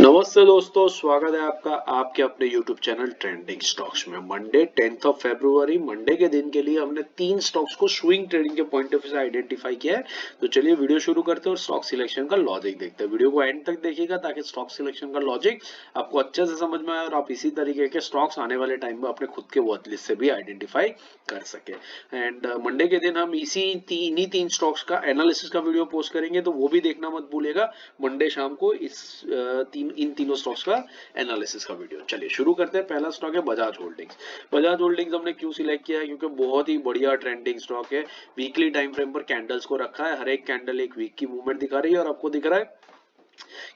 नमस्ते दोस्तों, स्वागत है आपका आपके अपने YouTube चैनल ट्रेंडिंग स्टॉक्स में। Monday 10th of February Monday के दिन के लिए हमने 3 स्टॉक्स को स्विंग ट्रेडिंग के पॉइंट ऑफ व्यू से आइडेंटिफाई किया है। तो चलिए वीडियो शुरू करते हैं और स्टॉक सिलेक्शन का लॉजिक देखते हैं। वीडियो को एंड तक देखिएगा ताकि स्टॉक सिलेक्शन का लॉजिक आपको अच्छे से समझ में आए और आप इसी तरीके के स्टॉक्स आने वाले टाइम में अपने खुद के वॉच लिस्ट से भी आइडेंटिफाई कर सके। एंड मंडे के दिन हम इन्हीं तीन स्टॉक्स का एनालिसिस का वीडियो पोस्ट करेंगे, तो वो भी देखना मत भूलिएगा मंडे शाम को इन तीनों स्टॉक्स का एनालिसिस का वीडियो। चलिए शुरू करते हैं। पहला स्टॉक है बजाज होल्डिंग्स। बजाज होल्डिंग्स हमने क्यों सिलेक्ट किया है? क्योंकि बहुत ही बढ़िया ट्रेंडिंग स्टॉक है। वीकली टाइम फ्रेम पर कैंडल्स को रखा है, हर एक कैंडल एक वीक की मूवमेंट दिखा रही है और आपको दिख रहा है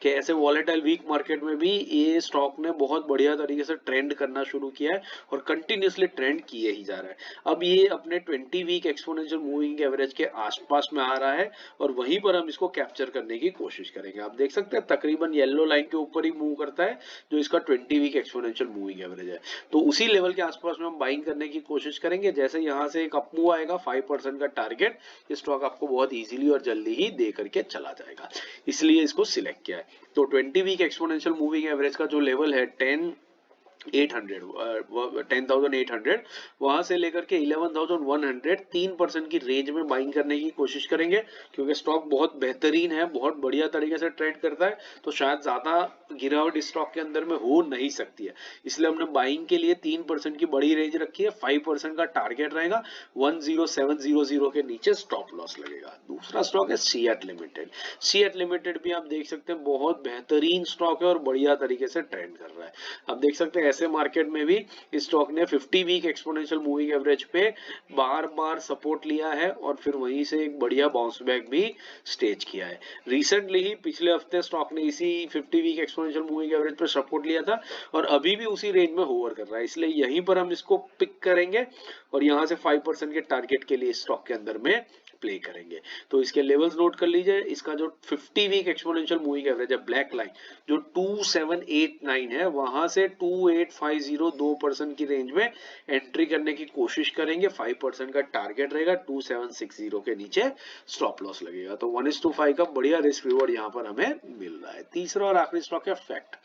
कि ऐसे वॉलेटाइल वीक मार्केट में भी ये स्टॉक ने बहुत बढ़िया तरीके से ट्रेंड करना शुरू किया है और कंटिन्यूसली ट्रेंड किए ही जा रहा है। अब ये अपने 20 वीक एक्सपोनेंशियल मूविंग एवरेज के आसपास में आ रहा है और वहीं पर हम इसको कैप्चर करने की कोशिश करेंगे। आप देख सकते हैं तकरीबन येलो लाइन के ऊपर ही मूव करता है जो इसका 20 वीक एक्सपोनेंशियल मूविंग एवरेज है। तो उसी लेवल के आसपास में हम बाइंग करने की कोशिश करेंगे। जैसे यहाँ से एक अपमूव आएगा 5% का टारगेट, ये स्टॉक आपको बहुत इजीली और जल्दी ही दे करके चला जाएगा, इसलिए इसको सिलेक्ट किया है। तो 20 वीक एक्सपोनेंशियल मूविंग एवरेज का जो लेवल है 10,800 वहां से लेकर के 11,100 3% की रेंज में बाइंग करने की कोशिश करेंगे, क्योंकि स्टॉक बहुत बेहतरीन है, बहुत बढ़िया तरीके से ट्रेड करता है। तो शायद ज्यादा गिरावट इस स्टॉक के अंदर में हो नहीं सकती है, इसलिए हमने बाइंग के लिए 3% की बड़ी रेंज रखी है। 5% का टारगेट रहेगा, 10700 के नीचे स्टॉप लॉस लगेगा। दूसरा स्टॉक है सीएट लिमिटेड। सीएट लिमिटेड भी आप देख सकते हैं बहुत बेहतरीन स्टॉक है और बढ़िया तरीके से ट्रेंड कर रहा है। आप देख सकते हैं ऐसे मार्केट में भी इस स्टॉक ने 50 वीक एक्सपोनेंशियल मूविंग एवरेज पे बार बार सपोर्ट लिया है और फिर वहीं से एक बढ़िया बाउंस बैक भी स्टेज किया है। रिसेंटली ही पिछले हफ्ते स्टॉक ने इसी 50 वीक एक्सपोनेंशियल मूविंग एवरेज पे सपोर्ट लिया था और अभी भी उसी रेंज में होवर कर रहा है, इसलिए यहीं पर हम इसको पिक करेंगे और यहाँ से 5% के टारगेट के लिए स्टॉक के अंदर में प्ले करेंगे। तो इसके लेवल्स नोट कर लीजिए। इसका जो 50 वीक एक्सपोनेंशियल मूविंग एवरेज है ब्लैक लाइन जो 2789 है, वहां से 2850 2% की रेंज में एंट्री करने की कोशिश करेंगे। 5% का टारगेट रहेगा, 2760 के नीचे स्टॉप लॉस लगेगा। तो 1:5 का बढ़िया रिस्क रिवॉर्ड यहाँ पर हमें मिल रहा है। तीसरा और आखिरी स्टॉक है फैक्ट।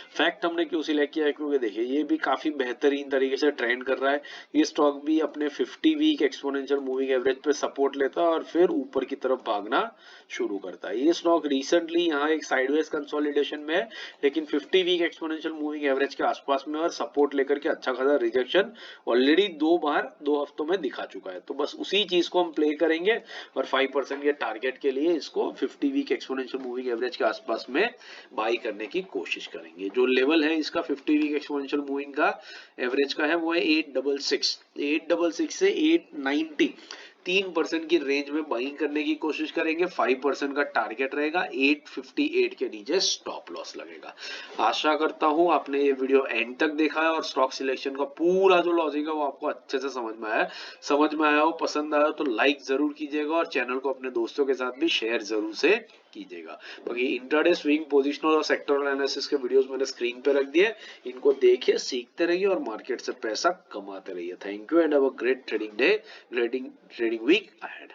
फैक्ट हमने क्यों सिलेक्ट किया है? क्योंकि देखिए ये भी काफी बेहतरीन तरीके से ट्रेंड कर रहा है। ये स्टॉक भी अपने 50 वीक एक्सपोनेंशियल मूविंग एवरेज पे सपोर्ट लेता है और फिर ऊपर की तरफ भागना शुरू करता है। ये स्टॉक रिसेंटली यहाँ एक साइडवेज कंसोलिडेशन में है, लेकिन 50 वीक एक्सपोनेंशियल मूविंग एवरेज के आसपास में और सपोर्ट लेकर के अच्छा खासा रिजेक्शन ऑलरेडी 2 बार 2 हफ्तों में दिखा चुका है। तो बस उसी चीज को हम प्ले करेंगे और 5% के टारगेट के लिए इसको 50 वीक एक्सपोनेंशियल मूविंग एवरेज के आसपास में बाई करने की कोशिश करेंगे। जो लेवल है इसका 50 वीक एक्सपोनेंशियल मूविंग का एवरेज का है वो है 866 से 890, 3% की रेंज में बाइंग करने की कोशिश करेंगे। 5% का टारगेट रहेगा, 858 के नीचे स्टॉप लॉस लगेगा। आशा करता हूं आपने ये वीडियो एंड तक देखा है और स्टॉक सिलेक्शन का पूरा जो लॉजिक है वो आपको अच्छे से समझ में आया हो, पसंद आया हो तो लाइक जरूर कीजिएगा और चैनल को अपने दोस्तों के साथ भी शेयर जरूर से कीजिएगा। बाकी इंट्राडे स्विंग पोजिशनल और सेक्टोरल एनालिसिस के वीडियोस मैंने स्क्रीन पे रख दिए, इनको देखिए, सीखते रहिए और मार्केट से पैसा कमाते रहिए। Thank you and have a great trading day, trading week ahead.